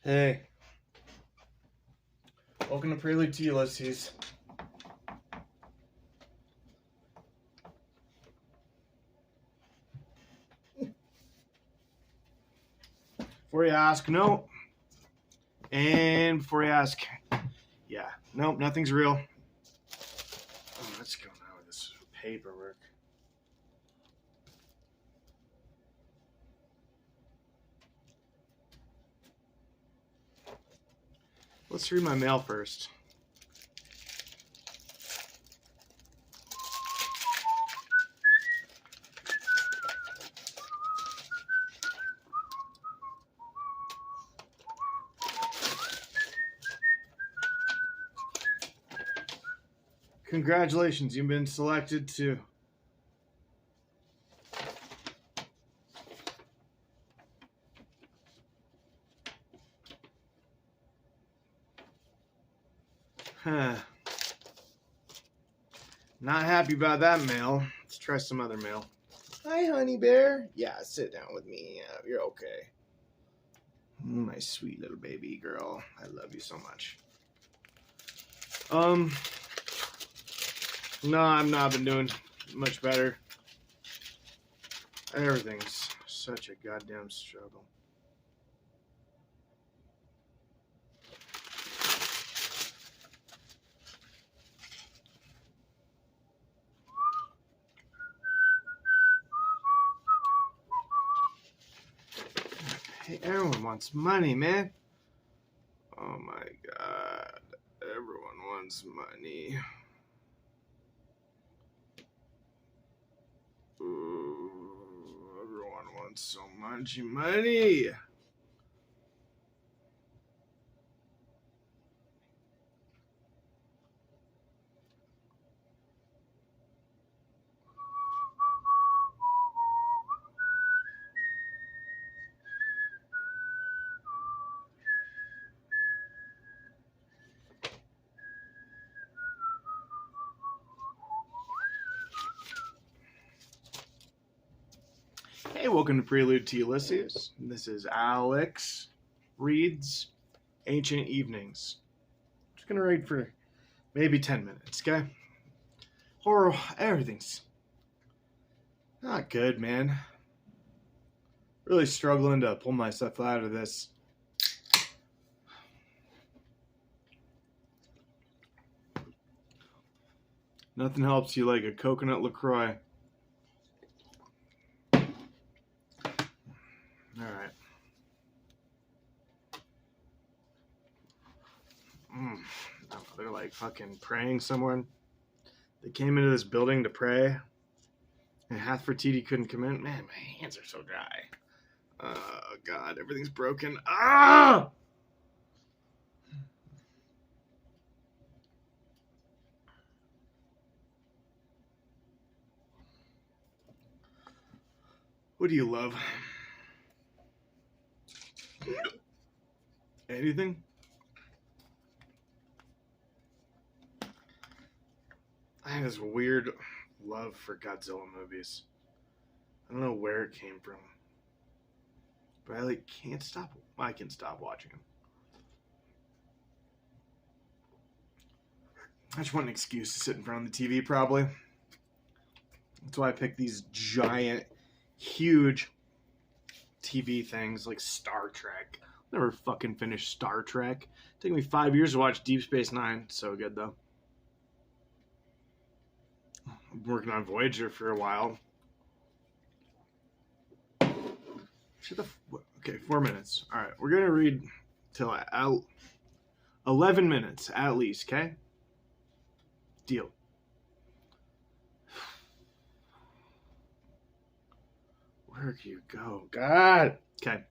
Hey, welcome to Prelude to Ulysses. Before you ask, no. And before you ask, yeah, nope, nothing's real. Oh, what's going on with this paperwork? Let's read my mail first. Congratulations, you've been selected to Not happy about that mail. Let's try some other mail. Hi, honey bear. Yeah, sit down with me. You're okay. My sweet little baby girl. I love you so much. No, I've not been doing much better. Everything's such a goddamn struggle. Hey, everyone wants money, man. Oh my god. Everyone wants money. Ooh, everyone wants so much money. Hey, welcome to Prelude to Ulysses. This is Alex reads Ancient Evenings. Just gonna read for maybe 10 minutes, okay? Horror, everything's not good, man. Really struggling to pull myself out of this. Nothing helps you like a coconut LaCroix. Alright. They're like fucking praying somewhere. They came into this building to pray. And Hathfertiti couldn't come in. Man, my hands are so dry. Oh god, everything's broken. Ah! What do you love? Anything? I have this weird love for Godzilla movies. I don't know where it came from. But I can't stop. I can stop watching them. I just want an excuse to sit in front of the TV, probably. That's why I picked these giant, huge TV things like Star Trek. Never fucking finished Star Trek. It took me 5 years to watch Deep Space Nine. So good, though. I'm working on Voyager for a while. Okay, 4 minutes. All right, we're gonna read till 11 minutes at least. Okay. Deal. Where do you go? God. Okay.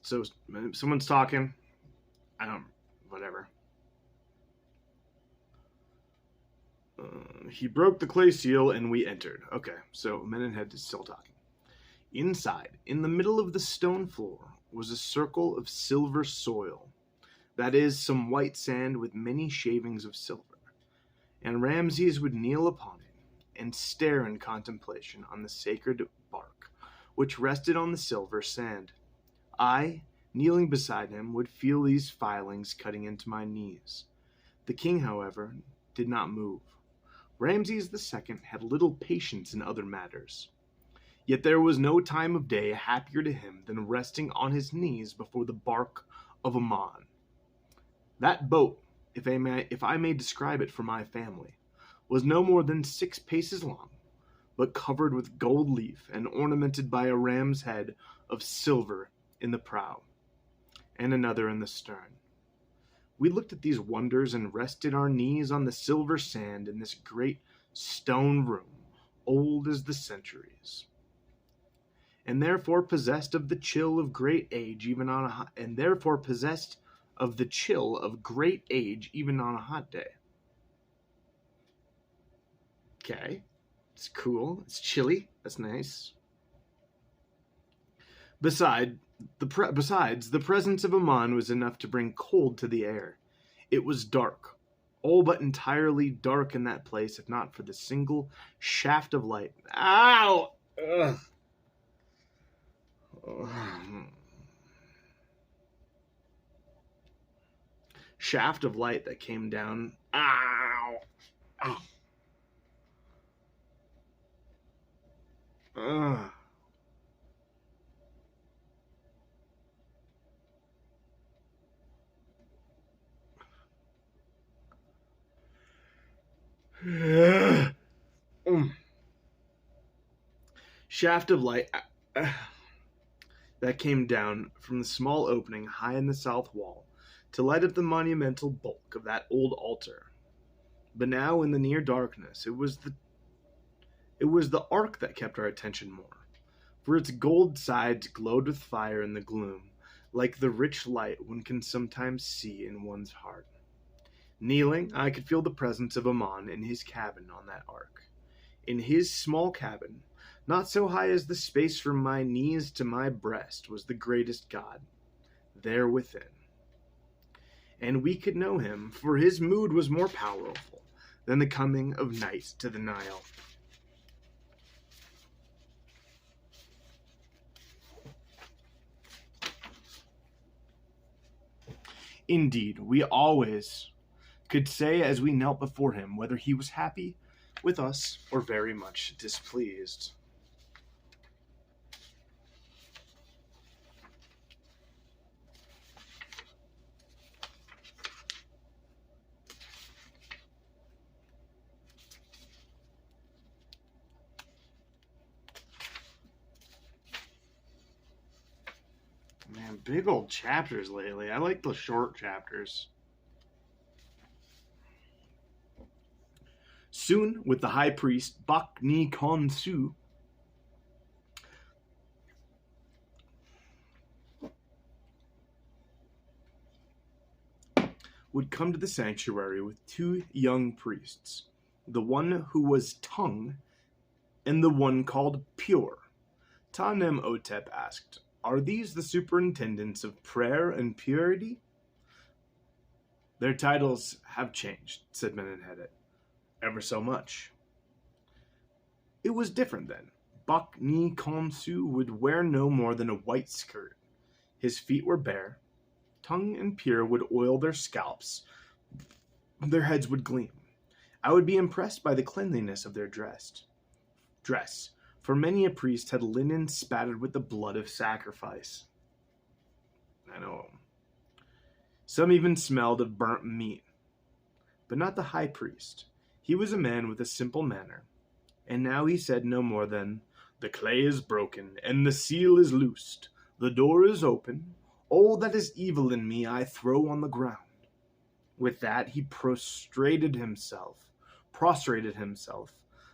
So someone's talking. Whatever. He broke the clay seal and we entered. Okay, so Menenhead is still talking. Inside, in the middle of the stone floor, was a circle of silver soil. That is, some white sand with many shavings of silver. And Ramses would kneel upon it and stare in contemplation on the sacred bark, which rested on the silver sand. I, kneeling beside him, would feel these filings cutting into my knees. The king, however, did not move. Ramses II had little patience in other matters. Yet there was no time of day happier to him than resting on his knees before the bark of Aman. That boat, if I may describe it for my family, was no more than 6 paces long, but covered with gold leaf and ornamented by a ram's head of silver in the prow, and another in the stern. We looked at these wonders and rested our knees on the silver sand in this great stone room, old as the centuries, and therefore possessed of the chill of great age even on a hot day. Okay, it's cool. It's chilly. That's nice. Besides, the presence of Aman was enough to bring cold to the air. It was dark, all but entirely dark in that place, if not for the single shaft of light. Ow! Ugh. Shaft of light that came down. Ow! Ow! Ugh. Shaft of light that came down from the small opening high in the south wall to light up the monumental bulk of that old altar. But now, in the near darkness, it was the ark that kept our attention more, for its gold sides glowed with fire in the gloom, like the rich light one can sometimes see in one's heart. Kneeling, I could feel the presence of Aman in his cabin on that ark. In his small cabin, not so high as the space from my knees to my breast, was the greatest god, there within. And we could know him, for his mood was more powerful than the coming of night to the Nile. Indeed, we always could say as we knelt before him whether he was happy with us or very much displeased. Man, big old chapters lately. I like the short chapters. Soon, with the high priest Bakni Khonsu, would come to the sanctuary with 2 young priests, the one who was Tongue and the one called Pure. Ta-Nem-Hotep asked, "Are these the superintendents of prayer and purity?" "Their titles have changed," said Menenhedit. "Ever so much." It was different then. Bakni Khonsu would wear no more than a white skirt. His feet were bare. Tongue and Pure would oil their scalps. Their heads would gleam. I would be impressed by the cleanliness of their dress, for many a priest had linen spattered with the blood of sacrifice. I know. Some even smelled of burnt meat. But not the high priest. He was a man with a simple manner, and now he said no more than, "The clay is broken, and the seal is loosed. The door is open. All that is evil in me I throw on the ground." With that he prostrated himself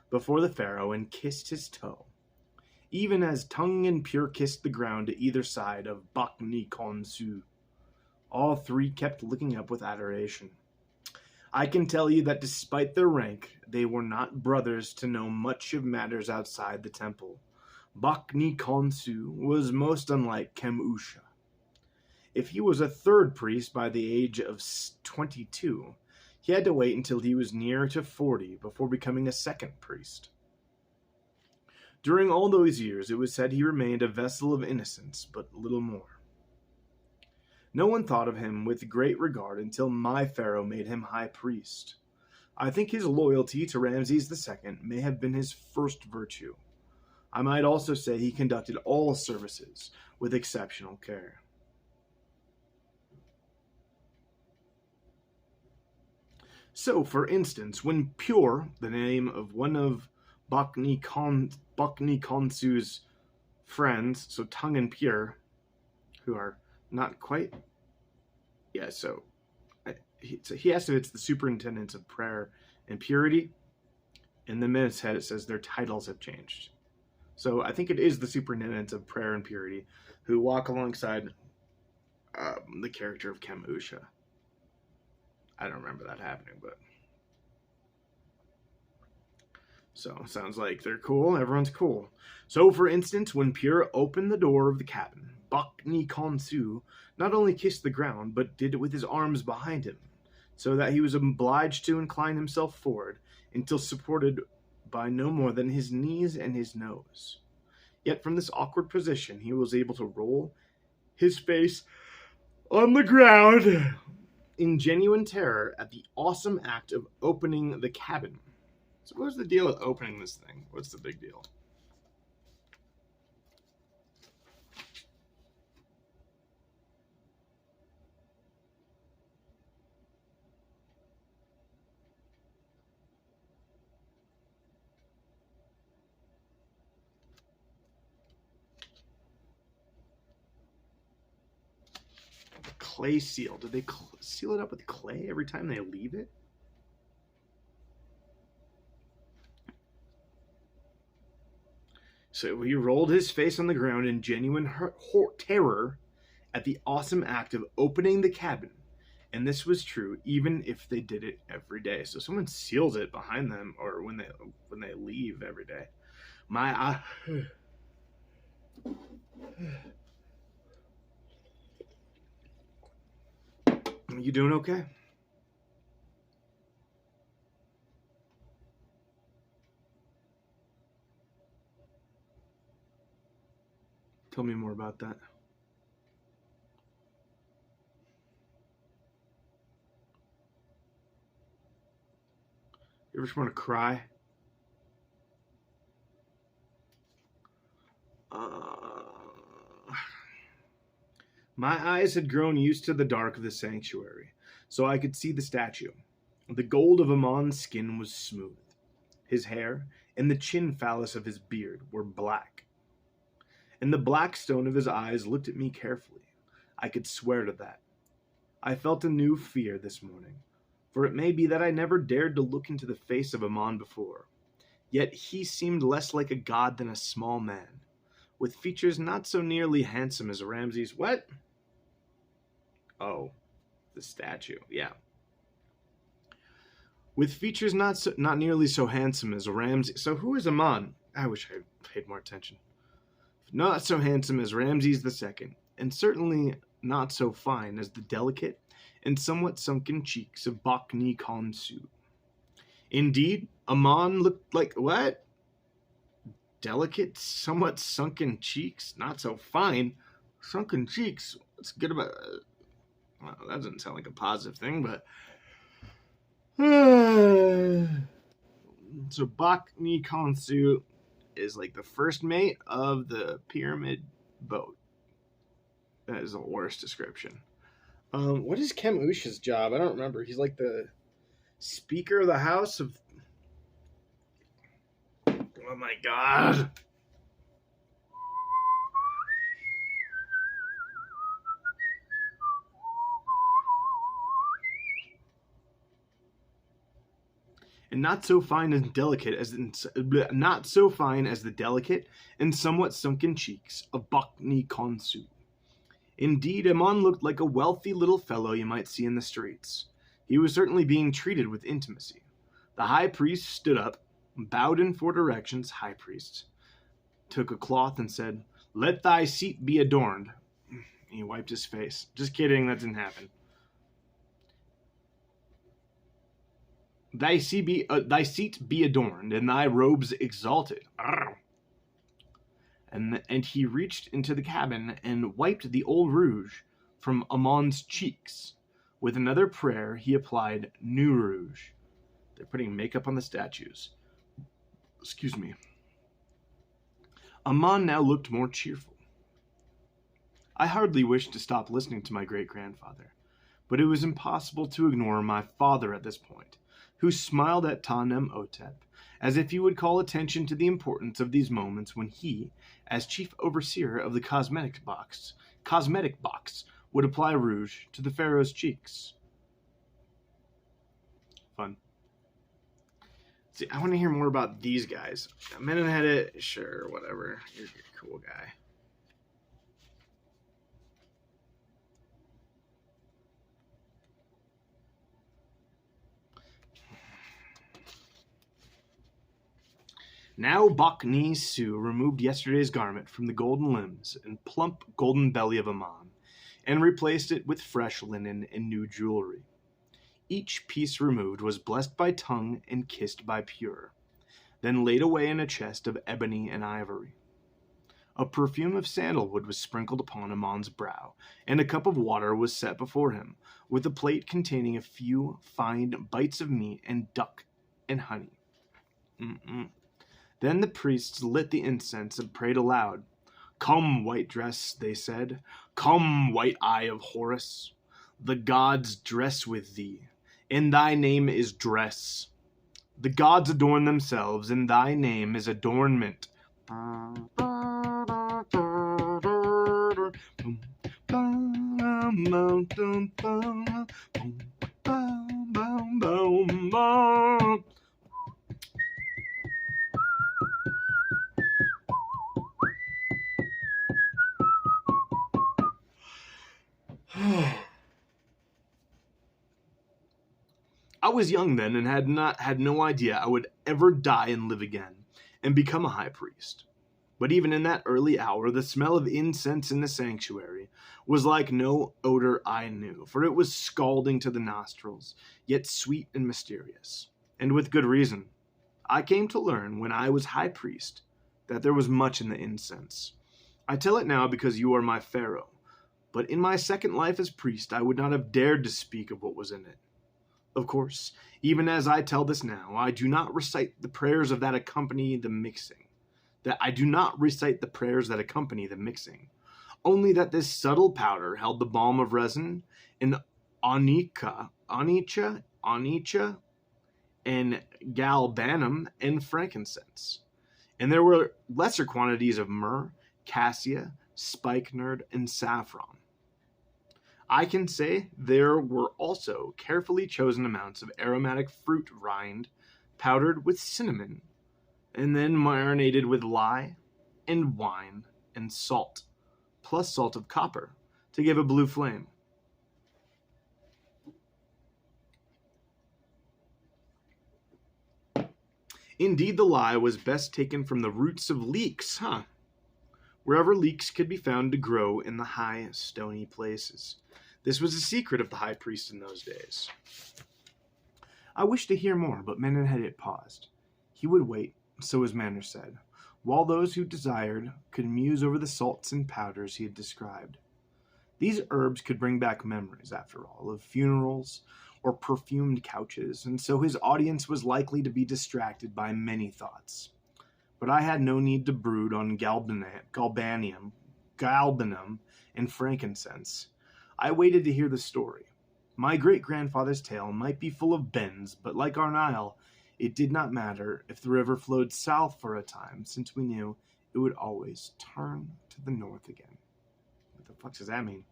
before the pharaoh and kissed his toe, even as Tongue and Pure kissed the ground to either side of Bakni Khonsu. All 3 kept looking up with adoration. I can tell you that despite their rank, they were not brothers to know much of matters outside the temple. Bakni Khonsu was most unlike Kemusha. If he was a 3rd priest by the age of 22, he had to wait until he was near to 40 before becoming a 2nd priest. During all those years, it was said he remained a vessel of innocence, but little more. No one thought of him with great regard until my pharaoh made him high priest. I think his loyalty to Ramses II may have been his first virtue. I might also say he conducted all services with exceptional care. So, for instance, when Pure, the name of one of Bakhni Khonsu's friends, so Tongue and Pure, who are not quite, so he asked if it's the superintendents of prayer and purity. In the minutes head, it says their titles have changed. So I think it is the superintendents of prayer and purity who walk alongside the character of Kemusha. I don't remember that happening, but so sounds like they're cool. Everyone's cool. So, for instance, when Pure opened the door of the cabin, Bakhni Khonsu not only kissed the ground, but did it with his arms behind him, so that he was obliged to incline himself forward until supported by no more than his knees and his nose. Yet from this awkward position, he was able to roll his face on the ground in genuine terror at the awesome act of opening the cabin. So what's the deal with opening this thing? What's the big deal? The clay seal. Did they seal it up with clay every time they leave it? So he rolled his face on the ground in genuine terror at the awesome act of opening the cabin. And this was true even if they did it every day. So someone seals it behind them, or when they leave every day. You doing okay? Tell me more about that. You ever just want to cry? My eyes had grown used to the dark of the sanctuary, so I could see the statue. The gold of Amon's skin was smooth. His hair and the chin phallus of his beard were black. And the black stone of his eyes looked at me carefully. I could swear to that. I felt a new fear this morning, for it may be that I never dared to look into the face of Amon before. Yet he seemed less like a god than a small man, with features not so nearly handsome as Ramses. What? Oh, the statue, yeah. With features not nearly so handsome as Ramses. So who is Amon? I wish I had paid more attention. Not so handsome as Ramses II, and certainly not so fine as the delicate and somewhat sunken cheeks of Bakhni Khonsu. Indeed, Amon looked like what? Delicate, somewhat sunken cheeks, not so fine. Sunken cheeks. What's good about? Well, that doesn't sound like a positive thing, but so Bakhni Khonsu is like the first mate of the pyramid boat. That is the worst description. What is Kemusha's job? I don't remember. He's like the Speaker of the House of... Oh my god! And not so fine and delicate as not so fine as the delicate and somewhat sunken cheeks of Bakhni Khonsu. Indeed, Amon looked like a wealthy little fellow you might see in the streets. He was certainly being treated with intimacy. The high priest stood up, bowed in 4 directions. High priest took a cloth and said, "Let thy seat be adorned." He wiped his face. Just kidding, that didn't happen. Thy seat be adorned, and thy robes exalted. And he reached into the cabin and wiped the old rouge from Amon's cheeks. With another prayer, he applied new rouge. They're putting makeup on the statues. Excuse me. Amon now looked more cheerful. I hardly wished to stop listening to my great-grandfather, but it was impossible to ignore my father at this point, who smiled at Ta-Nem-Otep, as if he would call attention to the importance of these moments when he, as chief overseer of the cosmetic box, would apply rouge to the pharaoh's cheeks. Fun. See, I want to hear more about these guys. Amenemhet, sure, whatever. You're a cool guy. Now Bok-Ni-Su removed yesterday's garment from the golden limbs and plump golden belly of Amon, and replaced it with fresh linen and new jewelry. Each piece removed was blessed by tongue and kissed by Pure, then laid away in a chest of ebony and ivory. A perfume of sandalwood was sprinkled upon Amon's brow, and a cup of water was set before him, with a plate containing a few fine bites of meat and duck and honey. Then the priests lit the incense and prayed aloud. "Come, white dress," they said. "Come, white eye of Horus. The gods dress with thee. In thy name is dress. The gods adorn themselves. In thy name is adornment." I was young then and had no idea I would ever die and live again and become a high priest. But even in that early hour, the smell of incense in the sanctuary was like no odor I knew, for it was scalding to the nostrils, yet sweet and mysterious. And with good reason. I came to learn when I was high priest that there was much in the incense. I tell it now because you are my pharaoh, but in my second life as priest I would not have dared to speak of what was in it. Of course, even as I tell this now, I do not recite the prayers that accompany the mixing. Only that this subtle powder held the balm of resin and onycha, and galbanum and frankincense. And there were lesser quantities of myrrh, cassia, spikenard, and saffron. I can say there were also carefully chosen amounts of aromatic fruit rind, powdered with cinnamon, and then marinated with lye and wine and salt, plus salt of copper, to give a blue flame. Indeed, the lye was best taken from the roots of leeks, wherever leeks could be found to grow in the high, stony places. This was a secret of the high priest in those days. I wished to hear more, but Amenemhet paused. He would wait, so his manner said, while those who desired could muse over the salts and powders he had described. These herbs could bring back memories, after all, of funerals or perfumed couches, and so his audience was likely to be distracted by many thoughts. But I had no need to brood on galbanum, and frankincense. I waited to hear the story. My great-grandfather's tale might be full of bends, but like our Nile, it did not matter if the river flowed south for a time, since we knew it would always turn to the north again. What the fuck does that mean?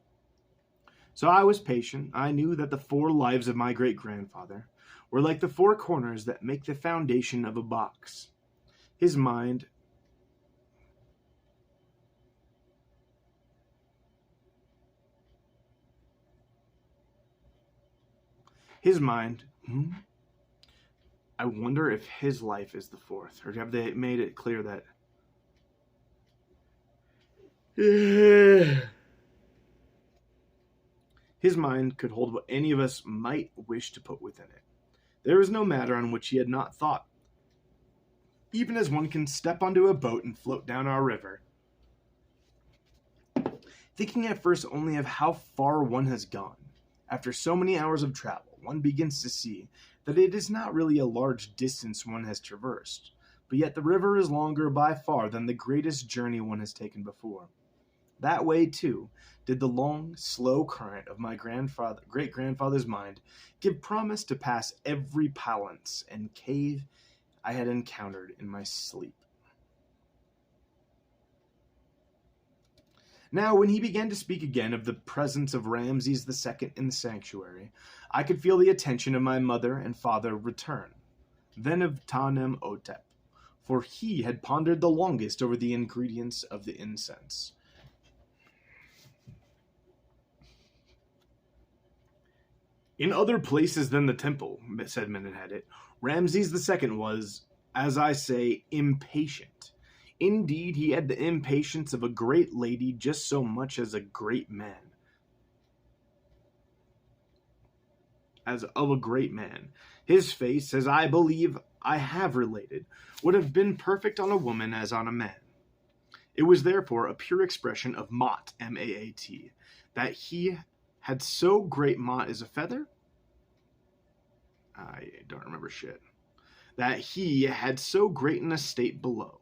So I was patient. I knew that the 4 lives of my great-grandfather were like the 4 corners that make the foundation of a box. His mind I wonder if his life is the 4th, or have they made it clear that his mind could hold what any of us might wish to put within it. There was no matter on which he had not thought. Even as one can step onto a boat and float down our river, Thinking at first only of how far one has gone, after so many hours of travel, one begins to see that it is not really a large distance one has traversed, but yet the river is longer by far than the greatest journey one has taken before. That way, too, did the long, slow current of my great-grandfather's mind give promise to pass every palace and cave I had encountered in my sleep. Now, when he began to speak again of the presence of Ramses II in the sanctuary, I could feel the attention of my mother and father return, then of Tanem-Otep, for he had pondered the longest over the ingredients of the incense. In other places than the temple, said Menenhadit, Ramses II was, as I say, impatient. Indeed, he had the impatience of a great lady just so much as a great man. His face, as I believe I have related, would have been perfect on a woman as on a man. It was therefore a pure expression of Maat, M-A-A-T, that he had so great Maat is a feather? I don't remember shit. That he had so great an estate below.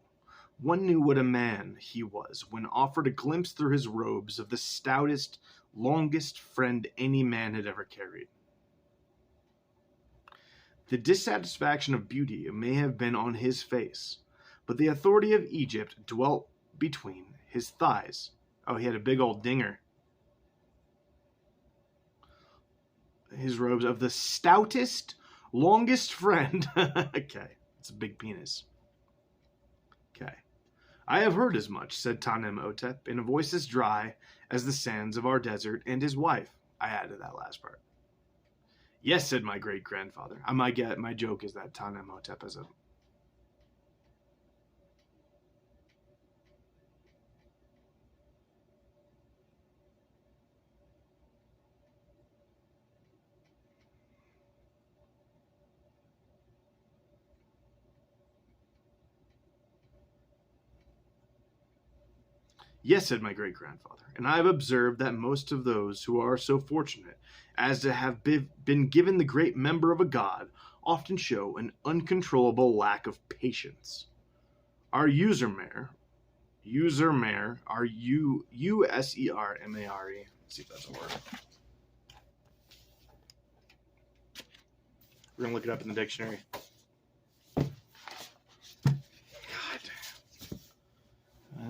One knew what a man he was when offered a glimpse through his robes of the stoutest, longest friend any man had ever carried. The dissatisfaction of beauty may have been on his face, but the authority of Egypt dwelt between his thighs. Oh, he had a big old dinger. His robes of the stoutest, longest friend. Okay, it's a big penis. Okay. I have heard as much, said Tanem-Otep, in a voice as dry as the sands of our desert, and his wife. I added that last part. Yes, said my great-grandfather. My joke is that Tanem-Otep is a... Yes, said my great-grandfather, and I have observed that most of those who are so fortunate as to have been given the great member of a god often show an uncontrollable lack of patience. Our usermare, our U-S-E-R-M-A-R-E. Let's see if that's a word. We're going to look it up in the dictionary.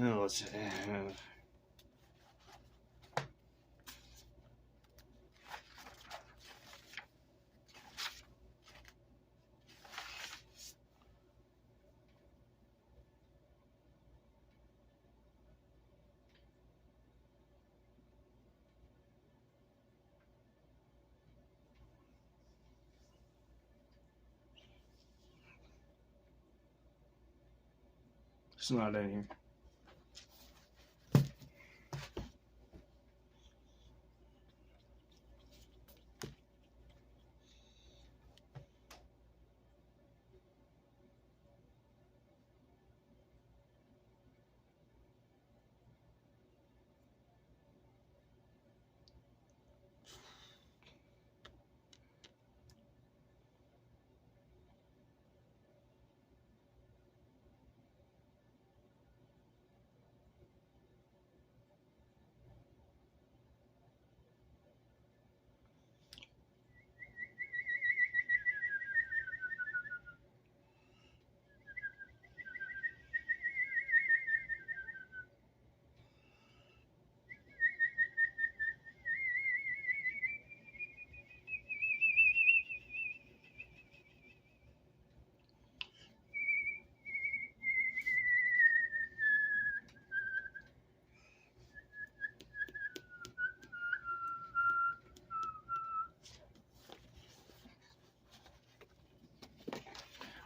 Oh, let's... It's not in here.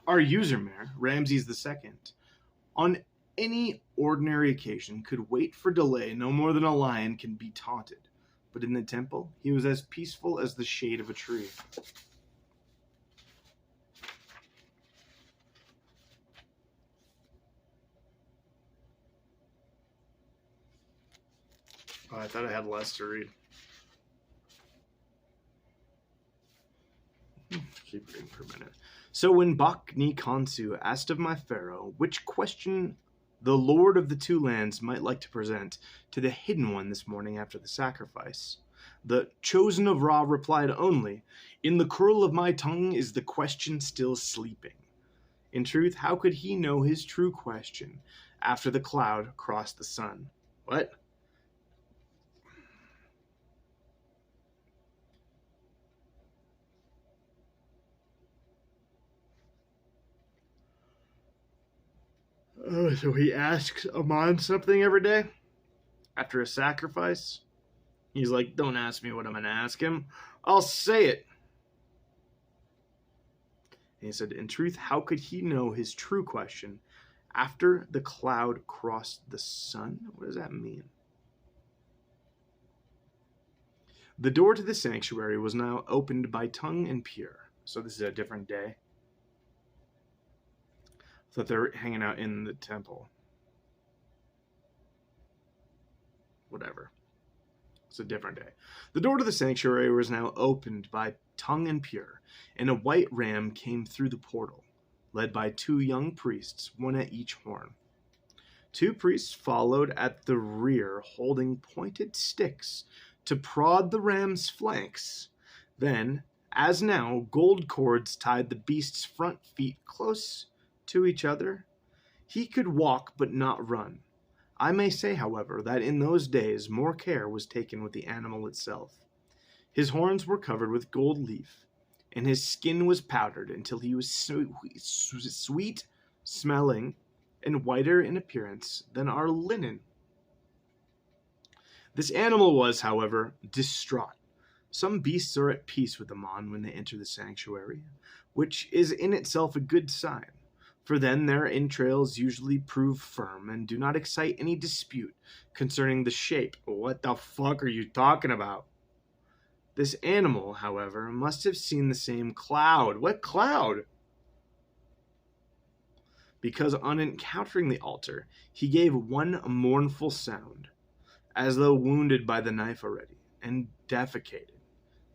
Our usermare, Ramses II, on any ordinary occasion could wait for delay no more than a lion can be taunted, but in the temple he was as peaceful as the shade of a tree. Oh, I thought I had less to read. Keep reading for a minute. So when Bak-ni Khonsu asked of my pharaoh which question the Lord of the Two Lands might like to present to the Hidden One this morning after the sacrifice, the Chosen of Ra replied only, "In the curl of my tongue is the question still sleeping." In truth, how could he know his true question after the cloud crossed the sun? What? Oh, so he asks Amon something every day after a sacrifice? He's like, don't ask me what I'm going to ask him. I'll say it. And he said, in truth, how could he know his true question after the cloud crossed the sun? What does that mean? The door to the sanctuary was now opened by Tongue and Pure. So this is a different day. So they're hanging out in the temple. Whatever. It's a different day. The door to the sanctuary was now opened by Tongue and Pure, and a white ram came through the portal, led by 2 young priests, one at each horn. 2 priests followed at the rear, holding pointed sticks to prod the ram's flanks. Then, as now, gold cords tied the beast's front feet close to each other. He could walk but not run. I may say, however, that in those days more care was taken with the animal itself. His horns were covered with gold leaf, and his skin was powdered until he was sweet smelling and whiter in appearance than our linen. This animal was, however, distraught. Some beasts are at peace with Amon when they enter the sanctuary, which is in itself a good sign, for then their entrails usually prove firm and do not excite any dispute concerning the shape. What the fuck are you talking about? This animal, however, must have seen the same cloud. What cloud? Because on encountering the altar, he gave one mournful sound, as though wounded by the knife already, and defecated.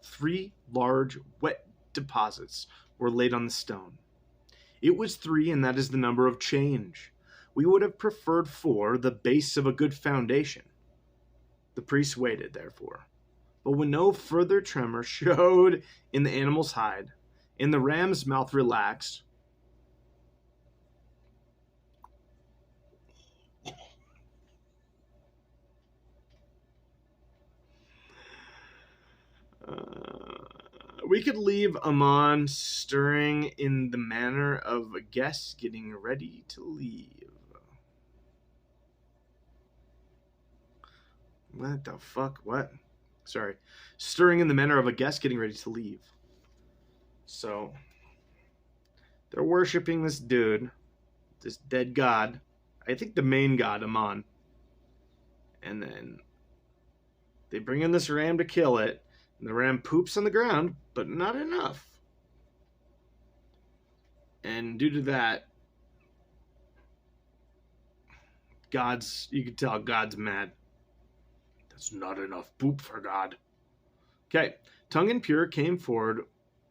3 large, wet deposits were laid on the stone. It was 3, and that is the number of change. We would have preferred 4, the base of a good foundation. The priest waited, therefore. But when no further tremor showed in the animal's hide, and the ram's mouth relaxed, we could leave Amon stirring in the manner of a guest getting ready to leave. What the fuck? What? Sorry. Stirring in the manner of a guest getting ready to leave. So, they're worshiping this dude, this dead god. I think the main god, Amon. And then they bring in this ram to kill it. And the ram poops on the ground, but not enough. And due to that, you can tell God's mad. That's not enough poop for God. Okay, Tongue and Pure came forward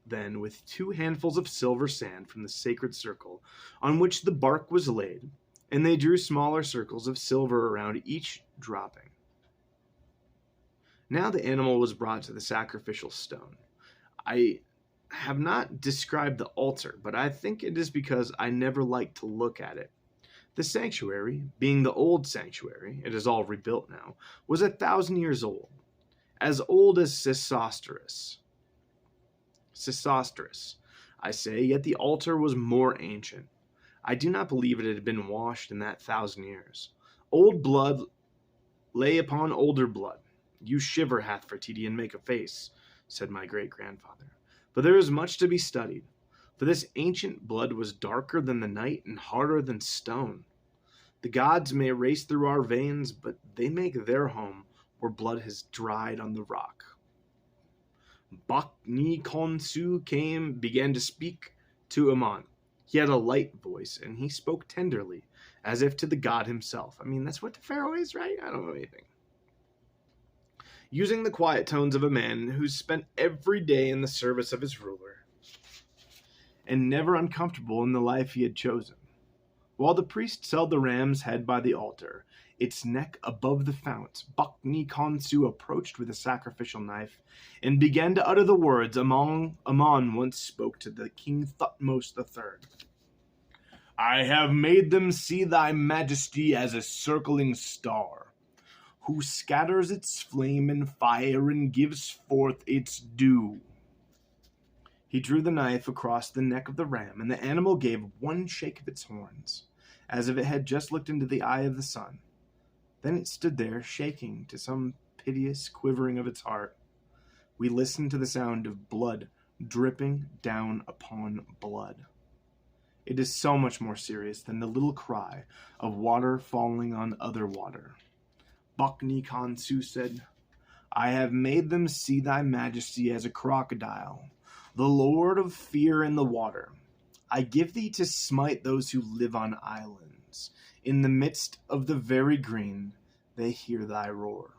then with 2 handfuls of silver sand from the sacred circle on which the bark was laid, and they drew smaller circles of silver around each dropping. Now the animal was brought to the sacrificial stone. I have not described the altar, but I think it is because I never liked to look at it. The sanctuary, being the old sanctuary, it is all rebuilt now, was 1,000 years old as Sesostris. Sesostris, I say, yet the altar was more ancient. I do not believe it had been washed in that 1,000 years. Old blood lay upon older blood. You shiver, Hathfertiti, and make a face, said my great-grandfather. But there is much to be studied, for this ancient blood was darker than the night and harder than stone. The gods may race through our veins, but they make their home where blood has dried on the rock. Bak-ni Khonsu began to speak to Amon. He had a light voice, and he spoke tenderly, as if to the god himself. I mean, that's what the pharaoh is, right? I don't know anything. using the quiet tones of a man who spent every day in the service of his ruler, and never uncomfortable in the life he had chosen. While the priest held the ram's head by the altar, its neck above the fount, Bakni Khonsu approached with a sacrificial knife and began to utter the words Amon once spoke to the King Thutmose III. I have made them see thy majesty as a circling star, who scatters its flame and fire and gives forth its dew. He drew the knife across the neck of the ram, and the animal gave one shake of its horns, as if it had just looked into the eye of the sun. Then it stood there, shaking to some piteous quivering of its heart. We listened to the sound of blood dripping down upon blood. It is so much more serious than the little cry of water falling on other water. Bakni Khonsu said, I have made them see thy majesty as a crocodile, the lord of fear in the water. I give thee to smite those who live on islands. In the midst of the very green, they hear thy roar.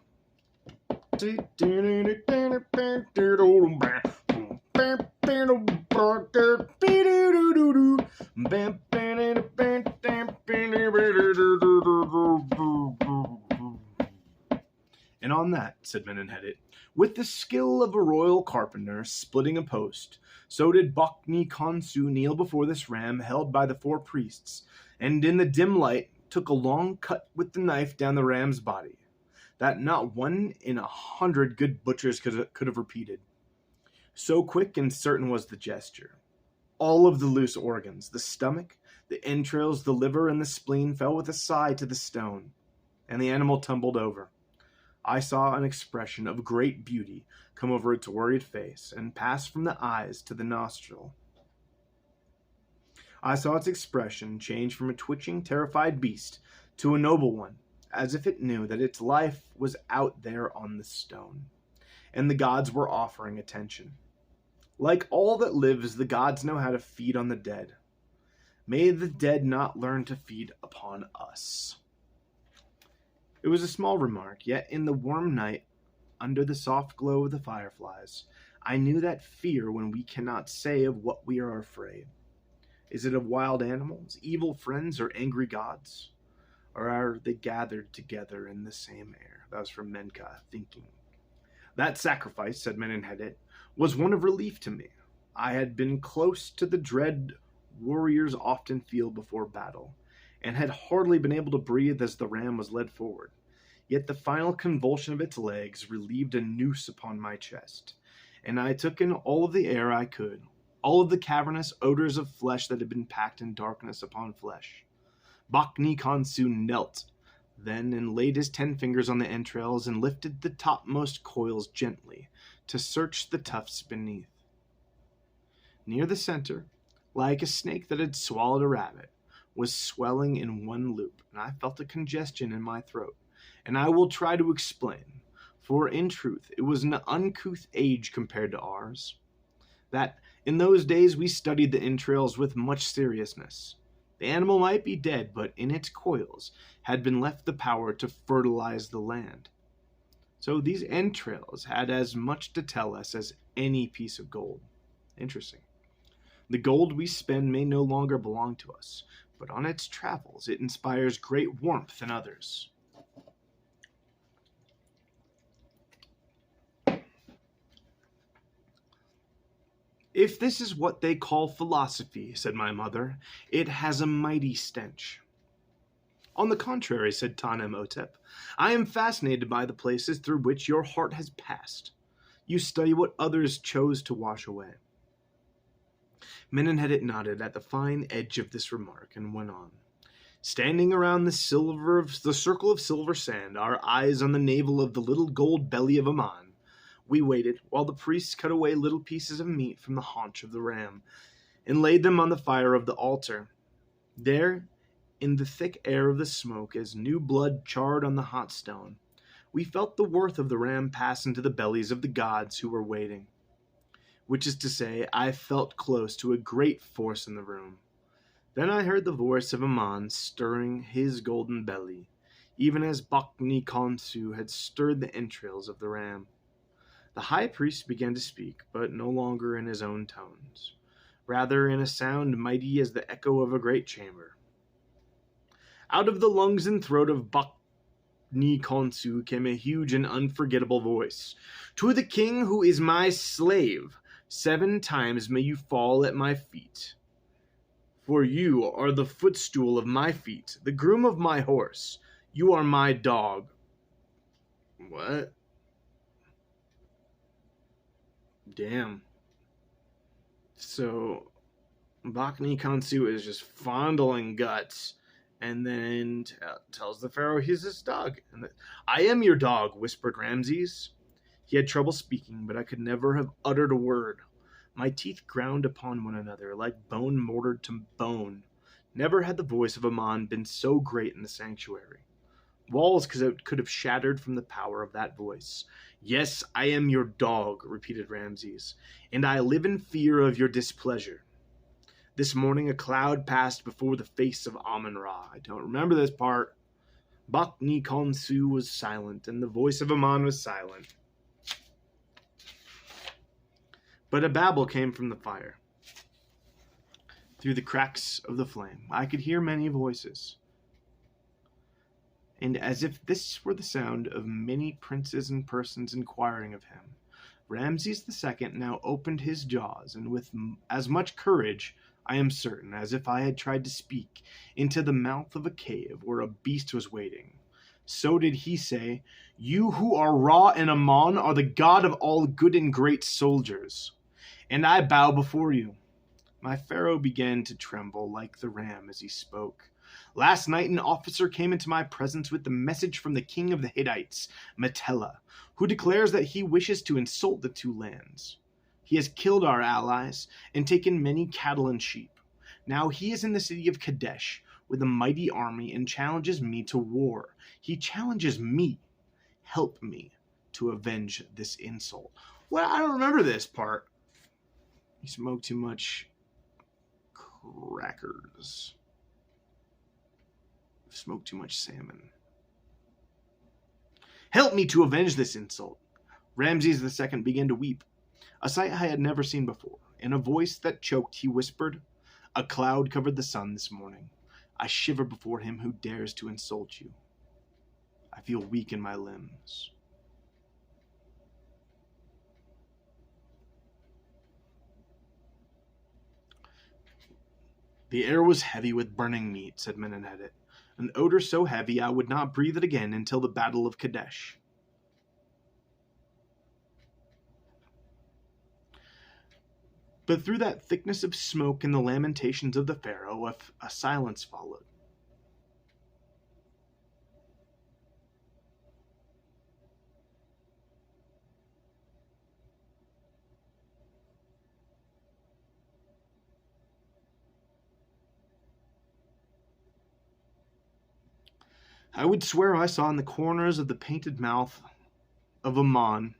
And on that, said Menenhedet, with the skill of a royal carpenter splitting a post, so did Bakni Khonsu kneel before this ram held by the four priests, and in the dim light took a long cut with the knife down the ram's body, that not one in 100 good butchers could have repeated. So quick and certain was the gesture. All of the loose organs, the stomach, the entrails, the liver, and the spleen fell with a sigh to the stone, and the animal tumbled over. I saw an expression of great beauty come over its worried face and pass from the eyes to the nostril. I saw its expression change from a twitching, terrified beast to a noble one, as if it knew that its life was out there on the stone, and the gods were offering attention. Like all that lives, the gods know how to feed on the dead. May the dead not learn to feed upon us. It was a small remark, yet in the warm night, under the soft glow of the fireflies, I knew that fear when we cannot say of what we are afraid. Is it of wild animals, evil friends, or angry gods? Or are they gathered together in the same air? That was from Menka, thinking. That sacrifice, said Menenhedet, was one of relief to me. I had been close to the dread warriors often feel before battle, and had hardly been able to breathe as the ram was led forward. Yet the final convulsion of its legs relieved a noose upon my chest, and I took in all of the air I could, all of the cavernous odors of flesh that had been packed in darkness upon flesh. Bakni Khonsu knelt then and laid his 10 fingers on the entrails and lifted the topmost coils gently to search the tufts beneath. Near the center, like a snake that had swallowed a rabbit, was swelling in one loop, and I felt a congestion in my throat, and I will try to explain, for in truth it was an uncouth age compared to ours, that in those days we studied the entrails with much seriousness. The animal might be dead, but in its coils had been left the power to fertilize the land. So these entrails had as much to tell us as any piece of gold. Interesting. The gold we spend may no longer belong to us, but on its travels it inspires great warmth in others. If this is what they call philosophy, said my mother, it has a mighty stench. On the contrary, said Tanem-Otep, I am fascinated by the places through which your heart has passed. You study what others chose to wash away. Menenhedet nodded at the fine edge of this remark and went on. Standing around the circle of silver sand, our eyes on the navel of the little gold belly of Aman, we waited while the priests cut away little pieces of meat from the haunch of the ram and laid them on the fire of the altar. There, in the thick air of the smoke, as new blood charred on the hot stone, we felt the worth of the ram pass into the bellies of the gods who were waiting. Which is to say, I felt close to a great force in the room. Then I heard the voice of Aman stirring his golden belly. even as Bakni Khonsu had stirred the entrails of the ram. The high priest began to speak, but no longer in his own tones, rather in a sound mighty as the echo of a great chamber. Out of the lungs and throat of Bakni Khonsu came a huge and unforgettable voice. "To the king who is my slave, 7 times may you fall at my feet. For you are the footstool of my feet, the groom of my horse. You are my dog." What? Damn. So, Bakni Khonsu is just fondling guts, and then tells the pharaoh he's his dog. "I am your dog," whispered Ramses. He had trouble speaking, but I could never have uttered a word. My teeth ground upon one another like bone mortared to bone. Never had the voice of Aman been so great in the sanctuary. Walls could have shattered from the power of that voice. "Yes, I am your dog," repeated Ramses, "and I live in fear of your displeasure. This morning a cloud passed before the face of Amun-Ra." I don't remember this part. Bakni Khonsu was silent, and the voice of Aman was silent. But a babble came from the fire. Through the cracks of the flame, I could hear many voices. And as if this were the sound of many princes and persons inquiring of him, Ramses II now opened his jaws, and with as much courage, I am certain, as if I had tried to speak into the mouth of a cave where a beast was waiting. So did he say, "You who are Ra and Aman are the god of all good and great soldiers, and I bow before you." My pharaoh began to tremble like the ram as he spoke. "Last night an officer came into my presence with the message from the king of the Hittites, Metella, who declares that he wishes to insult the 2 lands. He has killed our allies and taken many cattle and sheep. Now he is in the city of Kadesh with a mighty army and challenges me to war. He challenges me. Help me to avenge this insult." Well, I don't remember this part. You smoke too much crackers. Smoke too much salmon. "Help me to avenge this insult." Ramses II began to weep, a sight I had never seen before. In a voice that choked, he whispered, "A cloud covered the sun this morning. I shiver before him who dares to insult you. I feel weak in my limbs." "The air was heavy with burning meat," said Menenhedet. "An odor so heavy I would not breathe it again until the Battle of Kadesh." But through that thickness of smoke and the lamentations of the pharaoh, a silence followed. I would swear I saw in the corners of the painted mouth of Aman.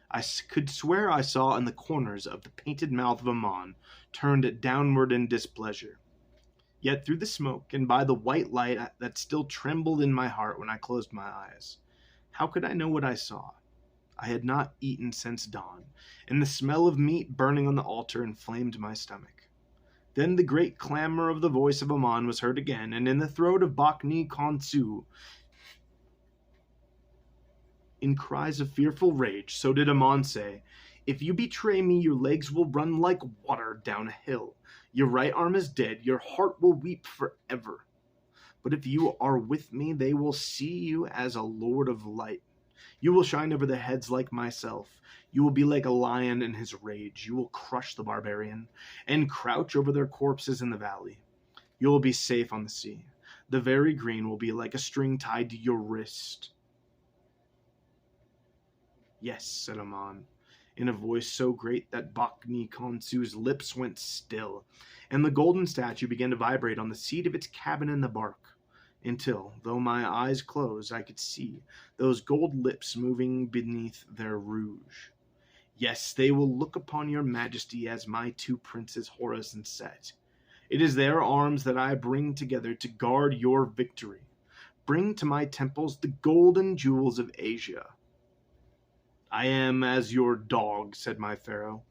I could swear I saw in the corners of the painted mouth of Aman turned downward in displeasure. Yet through the smoke and by the white light that still trembled in my heart when I closed my eyes, how could I know what I saw? I had not eaten since dawn, and the smell of meat burning on the altar inflamed my stomach. Then the great clamor of the voice of Aman was heard again, and in the throat of Bakni Khonsu, in cries of fearful rage, so did Aman say, "If you betray me, your legs will run like water down a hill. Your right arm is dead, your heart will weep forever. But if you are with me, they will see you as a lord of light. You will shine over their heads like myself. You will be like a lion in his rage. You will crush the barbarian and crouch over their corpses in the valley. You will be safe on the sea. The very green will be like a string tied to your wrist." "Yes," said Aman, in a voice so great that Bakni Khonsu's lips went still, and the golden statue began to vibrate on the seat of its cabin in the bark, until, though my eyes closed, I could see those gold lips moving beneath their rouge. "Yes, they will look upon your majesty as my 2 princes, Horus and Set. It is their arms that I bring together to guard your victory. bring to my temples the golden jewels of Asia." "I am as your dog," said my pharaoh,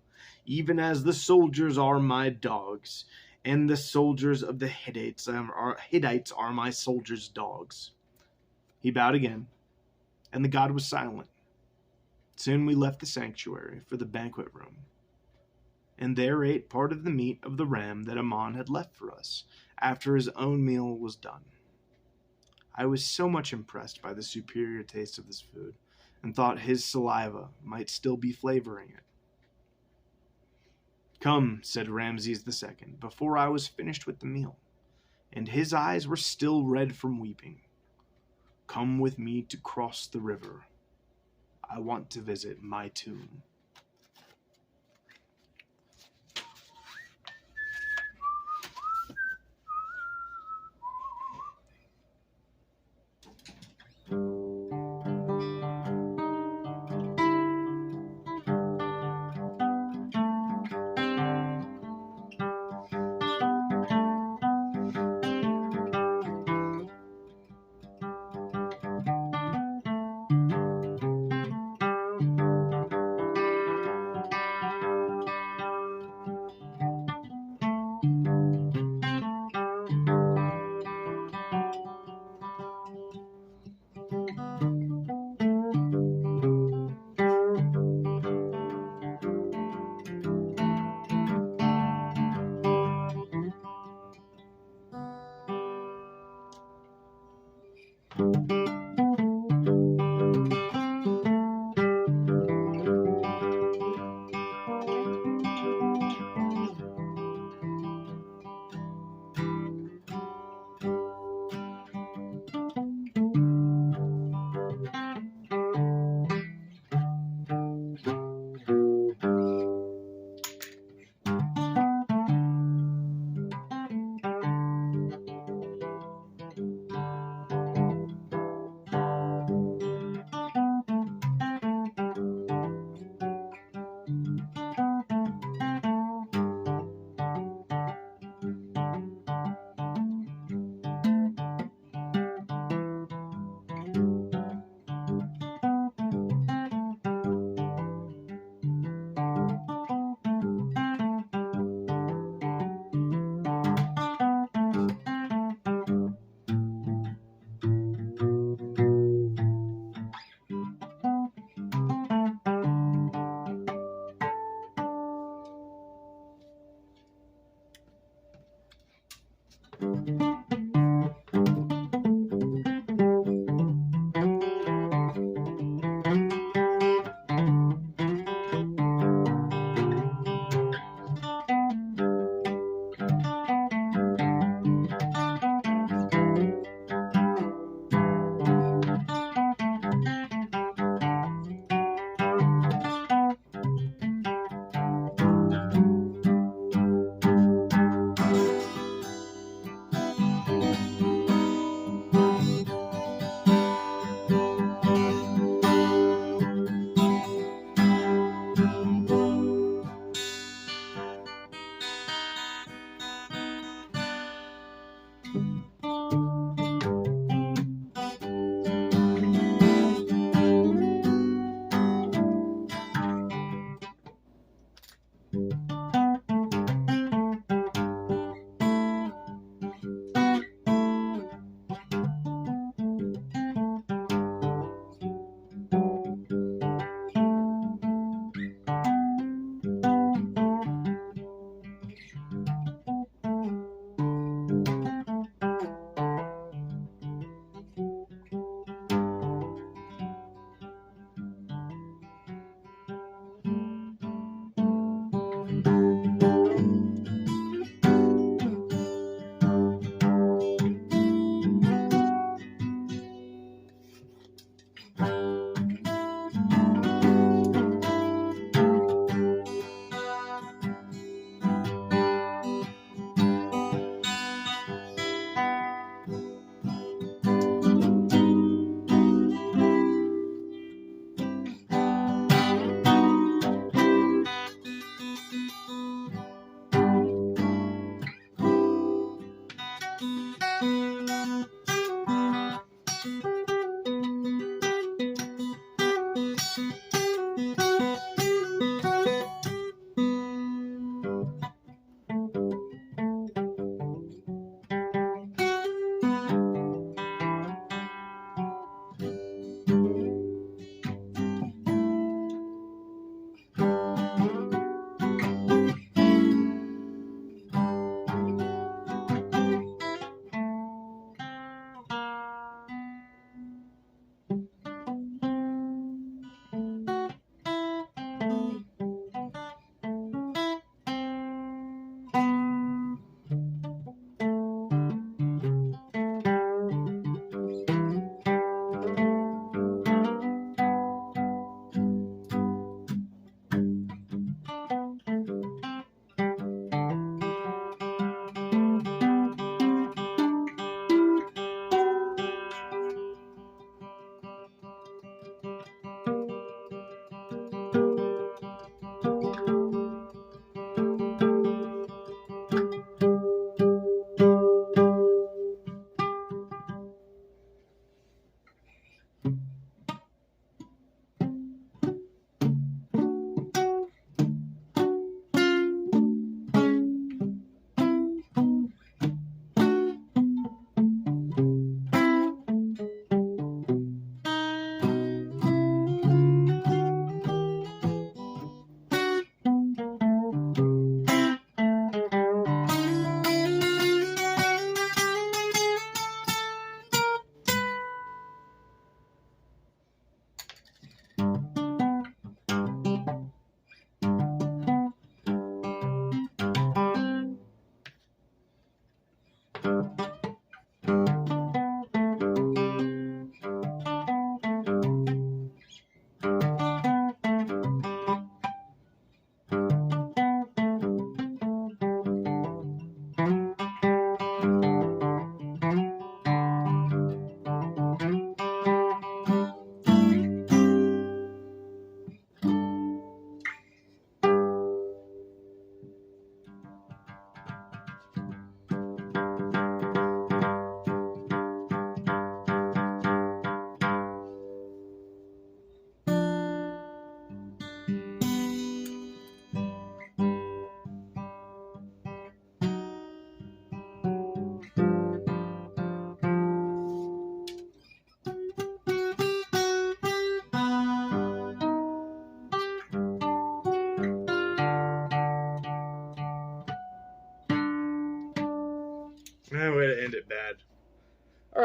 "even as the soldiers are my dogs, and the soldiers of the Hittites are my soldiers' dogs." He bowed again, and the god was silent. Soon we left the sanctuary for the banquet room, and there ate part of the meat of the ram that Ammon had left for us after his own meal was done. I was so much impressed by the superior taste of this food, and thought his saliva might still be flavoring it. "Come," said Ramses II, before I was finished with the meal, and his eyes were still red from weeping. "Come with me to cross the river. I want to visit my tomb."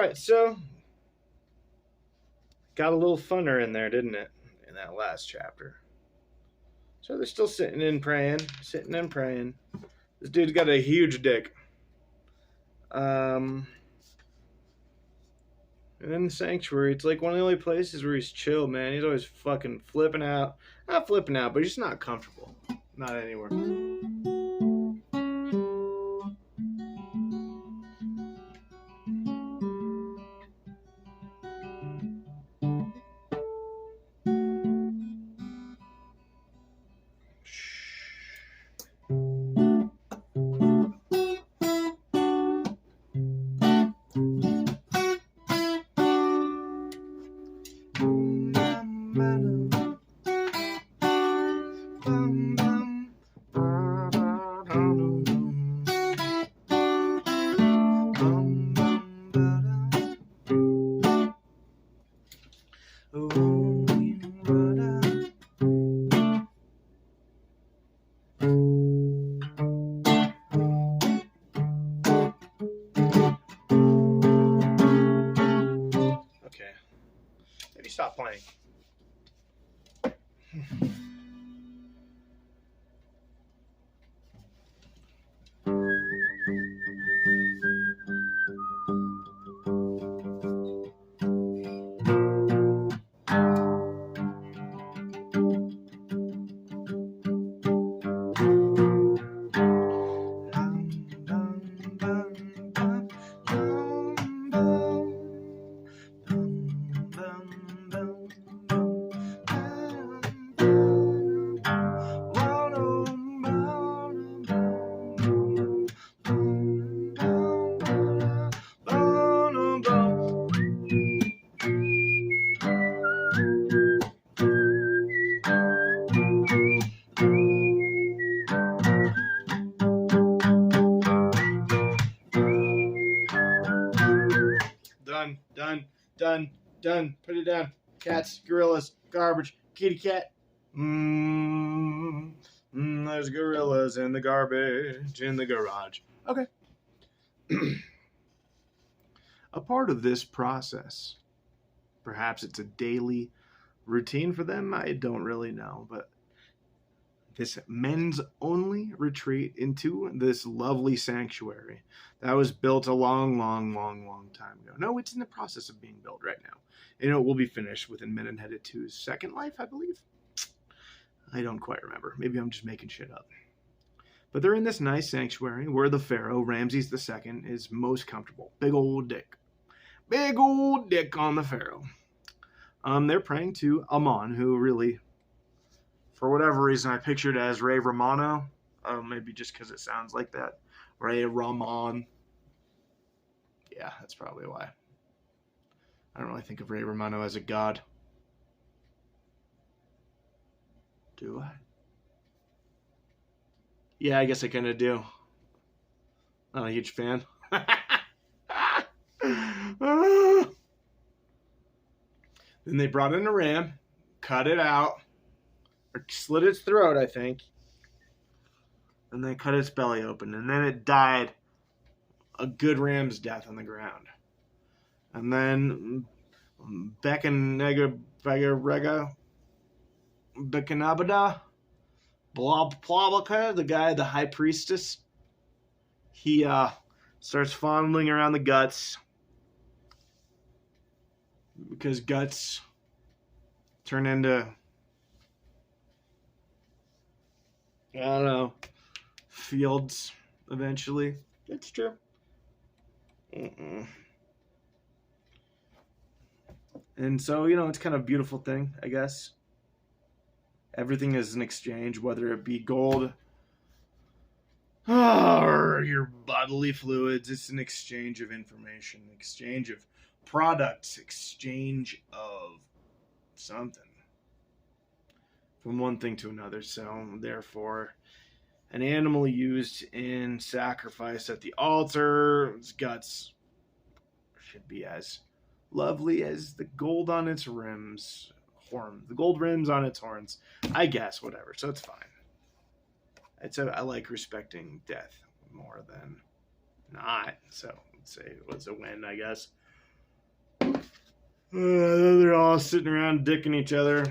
right, so got a little funner in there, didn't it? In that last chapter. So they're still sitting and praying. This dude's got a huge dick. And in the sanctuary, it's like one of the only places where he's chill, man. He's always fucking flipping out. Not flipping out, but he's just not comfortable. Not anywhere. Okay. Maybe stop playing. Done. Put it down. Cats, gorillas, garbage, kitty cat. There's gorillas in the garbage in the garage. Okay. A part of this process, perhaps it's a daily routine for them, I don't really know, but this men's only retreat into this lovely sanctuary that was built a long time ago. No, it's in the process of being built right now. And it will be finished within Menenheta II's second life, I believe. I don't quite remember. Maybe I'm just making shit up. But they're in this nice sanctuary where the pharaoh, Ramses II, is most comfortable. Big old dick. Big old dick on the pharaoh. They're praying to Amon, who really, for whatever reason, I pictured as Ray Romano. Maybe just because it sounds like that. Ray Ramon. Yeah, that's probably why. I don't really think of Ray Romano as a god. Do I? Yeah, I guess I kind of do. Not a huge fan. Then they brought in a ram, cut it out, or slit its throat, I think. And they cut its belly open, and then it died a good ram's death on the ground. And then Bekanabada, Blablaka, the guy, the high priestess, he starts fondling around the guts because guts turn into, I don't know, fields eventually. It's true. And so, it's kind of a beautiful thing, I guess. Everything is an exchange, whether it be gold or your bodily fluids. It's an exchange of information, exchange of products, exchange of something from one thing to another. So, therefore, an animal used in sacrifice at the altar, its guts should be as lovely as the gold on its rims. The gold rims on its horns. I guess, whatever. So it's fine. I like respecting death more than not. So let's say it was a win, I guess. They're all sitting around dicking each other.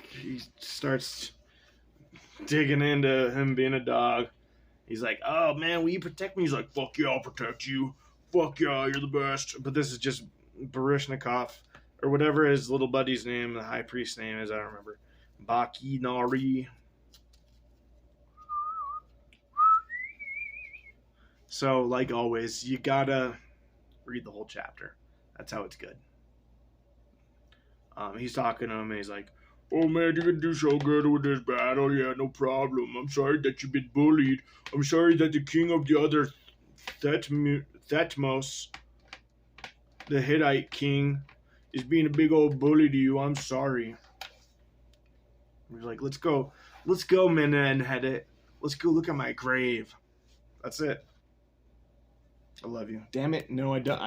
He starts digging into him being a dog. He's like, oh man, will you protect me? He's like, fuck yeah, I'll protect you. Fuck yeah, you're the best. But this is just Barishnikov, or whatever his little buddy's name, the high priest's name is, I don't remember. Bakinari. So, like always, you gotta read the whole chapter. That's how it's good. He's talking to him, and he's like, oh man, you're gonna do so good with this battle. Yeah, no problem. I'm sorry that you've been bullied. I'm sorry that the king of the other Thutmose, the Hittite king, is being a big old bully to you. I'm sorry. He's like, let's go, Minna and Hedit. Let's go look at my grave. That's it. I love you. Damn it. No, I don't.